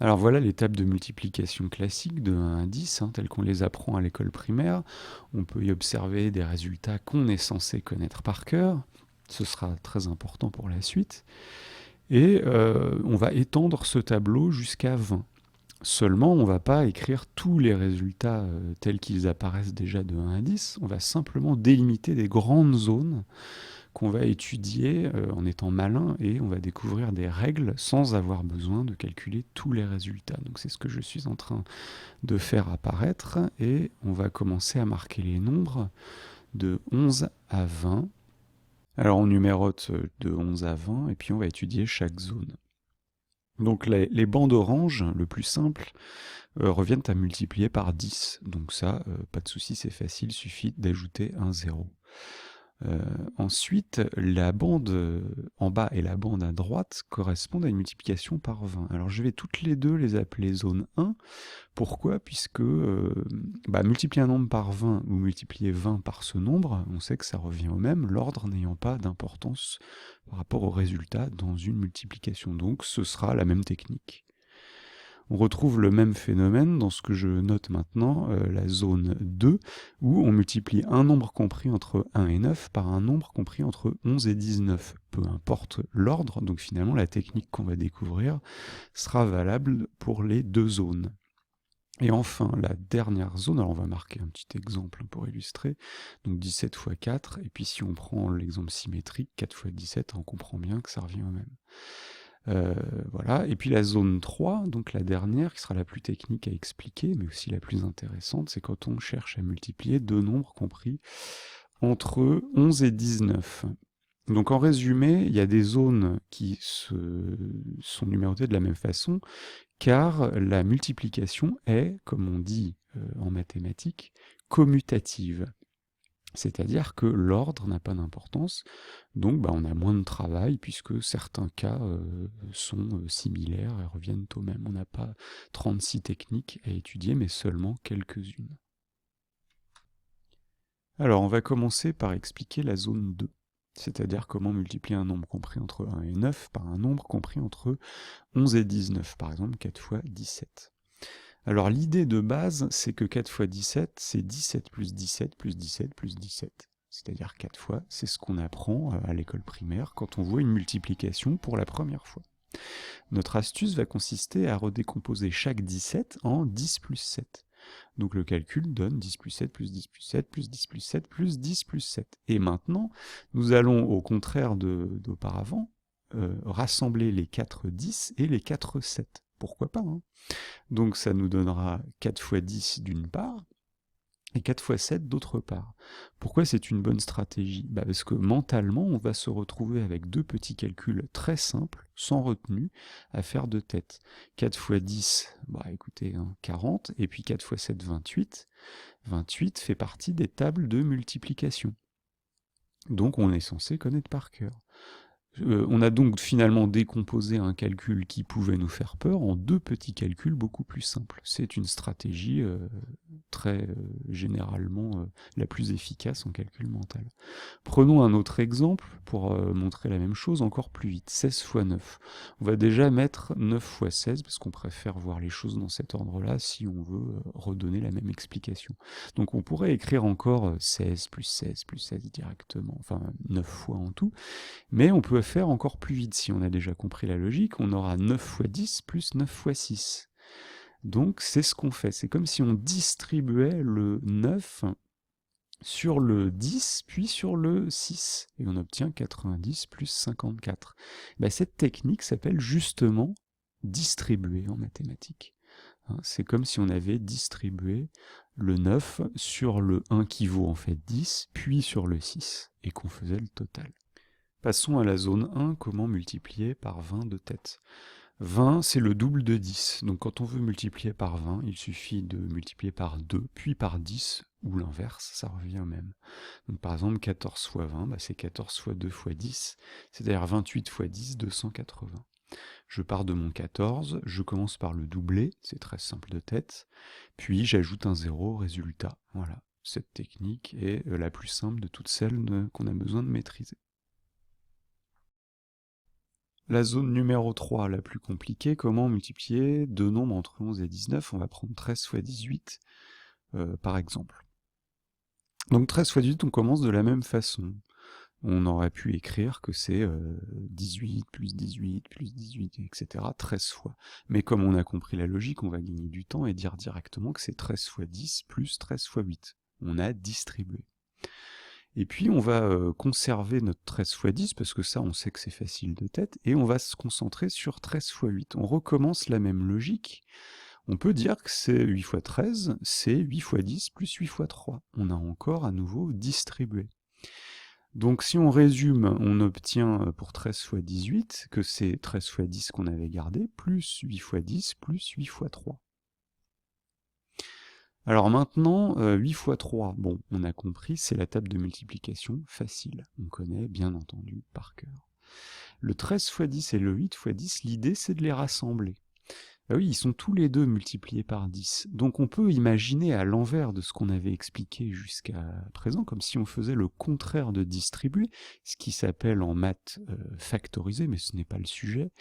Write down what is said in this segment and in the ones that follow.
Alors voilà l'étape de multiplication classique de 1 à 10, telles qu'on les apprend à l'école primaire. On peut y observer des résultats qu'on est censé connaître par cœur. Ce sera très important pour la suite. Et on va étendre ce tableau jusqu'à 20. Seulement, on ne va pas écrire tous les résultats tels qu'ils apparaissent déjà de 1 à 10. On va simplement délimiter des grandes zones qu'on va étudier en étant malin, et on va découvrir des règles sans avoir besoin de calculer tous les résultats. Donc c'est ce que je suis en train de faire apparaître, et on va commencer à marquer les nombres de 11 à 20. Alors on numérote de 11 à 20, et puis on va étudier chaque zone. Donc les bandes orange, le plus simple, reviennent à multiplier par 10. Donc ça, pas de souci, c'est facile, suffit d'ajouter un 0. Ensuite, la bande en bas et la bande à droite correspondent à une multiplication par 20. Alors je vais toutes les deux les appeler zone 1. Pourquoi? Puisque multiplier un nombre par 20 ou multiplier 20 par ce nombre, on sait que ça revient au même, l'ordre n'ayant pas d'importance par rapport au résultat dans une multiplication. Donc ce sera la même technique. On retrouve le même phénomène dans ce que je note maintenant, la zone 2, où on multiplie un nombre compris entre 1 et 9 par un nombre compris entre 11 et 19. Peu importe l'ordre, donc finalement la technique qu'on va découvrir sera valable pour les deux zones. Et enfin, la dernière zone, alors on va marquer un petit exemple pour illustrer, donc 17 fois 4, et puis si on prend l'exemple symétrique, 4 fois 17, on comprend bien que ça revient au même. Voilà, et puis la zone 3, donc la dernière, qui sera la plus technique à expliquer, mais aussi la plus intéressante, c'est quand on cherche à multiplier deux nombres compris entre 11 et 19. Donc en résumé, il y a des zones qui sont numérotées de la même façon, car la multiplication est, comme on dit en mathématiques, commutative. C'est-à-dire que l'ordre n'a pas d'importance, donc on a moins de travail puisque certains cas sont similaires et reviennent au même. On n'a pas 36 techniques à étudier, mais seulement quelques-unes. Alors on va commencer par expliquer la zone 2, c'est-à-dire comment multiplier un nombre compris entre 1 et 9 par un nombre compris entre 11 et 19, par exemple 4 fois 17. Alors l'idée de base, c'est que 4 fois 17, c'est 17 plus 17 plus 17 plus 17. C'est-à-dire 4 fois, c'est ce qu'on apprend à l'école primaire quand on voit une multiplication pour la première fois. Notre astuce va consister à redécomposer chaque 17 en 10 plus 7. Donc le calcul donne 10 plus 7 plus 10 plus 7 plus 10 plus 7 plus 10 plus 7. Et maintenant, nous allons, au contraire d'auparavant, rassembler les 4 10 et les 4 7. Pourquoi pas, Donc ça nous donnera 4 fois 10 d'une part, et 4 fois 7 d'autre part. Pourquoi c'est une bonne stratégie? Parce que mentalement, on va se retrouver avec deux petits calculs très simples, sans retenue, à faire de tête. 4 fois 10, écoutez, 40, et puis 4 fois 7, 28. 28 fait partie des tables de multiplication. Donc on est censé connaître par cœur. On a donc finalement décomposé un calcul qui pouvait nous faire peur en deux petits calculs beaucoup plus simples. C'est une stratégie très généralement la plus efficace en calcul mental. Prenons un autre exemple pour montrer la même chose encore plus vite. 16 fois 9. On va déjà mettre 9 fois 16 parce qu'on préfère voir les choses dans cet ordre-là si on veut redonner la même explication. Donc on pourrait écrire encore 16 plus 16 plus 16 directement, enfin 9 fois en tout, mais on peut faire encore plus vite si on a déjà compris la logique. On aura 9 fois 10 plus 9 fois 6. Donc c'est ce qu'on fait, c'est comme si on distribuait le 9 sur le 10, puis sur le 6, et on obtient 90 plus 54. Cette technique s'appelle justement distribuer en mathématiques. C'est comme si on avait distribué le 9 sur le 1 qui vaut en fait 10, puis sur le 6, et qu'on faisait le total. Passons à la zone 1, comment multiplier par 20 de tête. 20, c'est le double de 10. Donc quand on veut multiplier par 20, il suffit de multiplier par 2, puis par 10, ou l'inverse, ça revient au même. Donc par exemple, 14 fois 20, c'est 14 fois 2 fois 10, c'est-à-dire 28 fois 10, 280. Je pars de mon 14, je commence par le doubler, c'est très simple de tête, puis j'ajoute un 0 au résultat. Voilà, cette technique est la plus simple de toutes celles qu'on a besoin de maîtriser. La zone numéro 3, la plus compliquée, comment multiplier deux nombres entre 11 et 19? On va prendre 13 fois 18, par exemple. Donc 13 fois 18, on commence de la même façon. On aurait pu écrire que c'est 18 plus 18 plus 18, etc. 13 fois. Mais comme on a compris la logique, on va gagner du temps et dire directement que c'est 13 fois 10 plus 13 fois 8. On a distribué. Et puis on va conserver notre 13 fois 10, parce que ça on sait que c'est facile de tête, et on va se concentrer sur 13 fois 8. On recommence la même logique. On peut dire que c'est 8 fois 13, c'est 8 fois 10 plus 8 fois 3. On a encore à nouveau distribué. Donc si on résume, on obtient pour 13 fois 18 que c'est 13 fois 10 qu'on avait gardé, plus 8 fois 10, plus 8 fois 3. Alors maintenant, 8 fois 3, bon, on a compris, c'est la table de multiplication facile. On connaît bien entendu par cœur. Le 13 fois 10 et le 8 fois 10, l'idée c'est de les rassembler. Ah oui, ils sont tous les deux multipliés par 10. Donc on peut imaginer à l'envers de ce qu'on avait expliqué jusqu'à présent, comme si on faisait le contraire de distribuer, ce qui s'appelle en maths factoriser, mais ce n'est pas le sujet,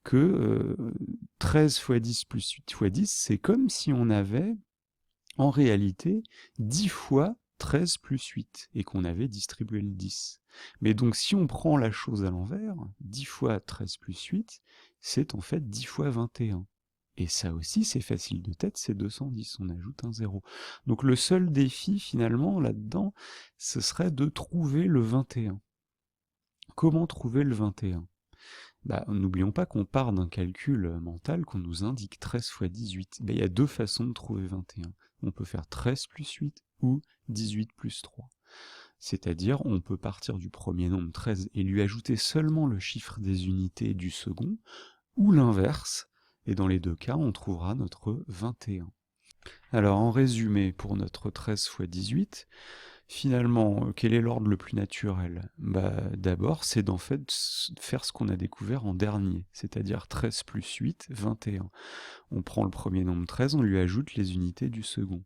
que 13 fois 10 plus 8 fois 10, c'est comme si on avait en réalité 10 fois 13 plus 8, et qu'on avait distribué le 10. Mais donc si on prend la chose à l'envers, 10 fois 13 plus 8, c'est en fait 10 fois 21. Et ça aussi, c'est facile de tête, c'est 210, on ajoute un 0. Donc le seul défi, finalement, là-dedans, ce serait de trouver le 21. Comment trouver le 21? N'oublions pas qu'on part d'un calcul mental qu'on nous indique 13 fois 18. Il y a deux façons de trouver 21. On peut faire 13 plus 8 ou 18 plus 3. C'est-à-dire, on peut partir du premier nombre 13 et lui ajouter seulement le chiffre des unités du second, ou l'inverse, et dans les deux cas, on trouvera notre 21. Alors, en résumé, pour notre 13 fois 18, finalement, quel est l'ordre le plus naturel? D'abord, c'est d'en fait faire ce qu'on a découvert en dernier, c'est-à-dire 13 plus 8, 21. On prend le premier nombre 13, on lui ajoute les unités du second.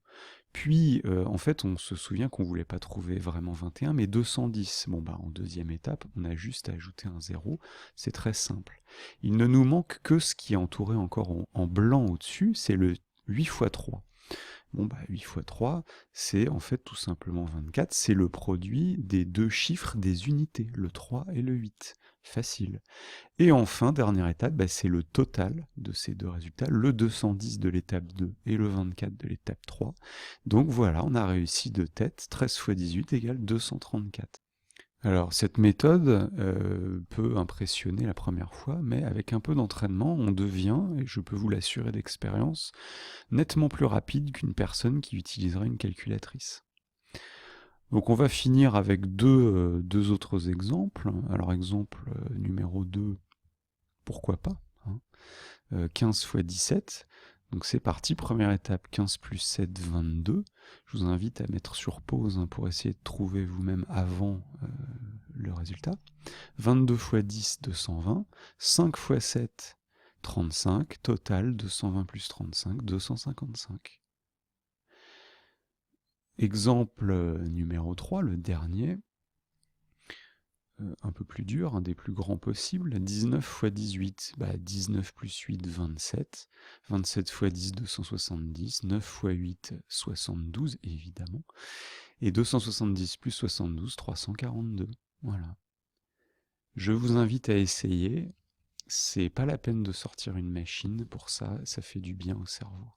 Puis, en fait, on se souvient qu'on ne voulait pas trouver vraiment 21, mais 210. En deuxième étape, on a juste à ajouter un 0, c'est très simple. Il ne nous manque que ce qui est entouré encore en blanc au-dessus, c'est le 8 fois 3. 8 fois 3, c'est en fait tout simplement 24, c'est le produit des deux chiffres des unités, le 3 et le 8. Facile. Et enfin, dernière étape, c'est le total de ces deux résultats, le 210 de l'étape 2 et le 24 de l'étape 3. Donc voilà, on a réussi de tête, 13 fois 18 égale 234. Alors cette méthode peut impressionner la première fois, mais avec un peu d'entraînement, on devient, et je peux vous l'assurer d'expérience, nettement plus rapide qu'une personne qui utiliserait une calculatrice. Donc on va finir avec deux autres exemples. Alors exemple numéro 2, pourquoi pas, 15 fois 17. Donc c'est parti, première étape, 15 plus 7, 22. Je vous invite à mettre sur pause pour essayer de trouver vous-même avant le résultat. 22 fois 10, 220. 5 fois 7, 35. Total, 220 plus 35, 255. Exemple numéro 3, le dernier, un peu plus dur, un des plus grands possibles, 19 fois 18, 19 plus 8, 27, 27 fois 10, 270, 9 fois 8, 72 évidemment, et 270 plus 72, 342, voilà. Je vous invite à essayer, c'est pas la peine de sortir une machine pour ça, ça fait du bien au cerveau.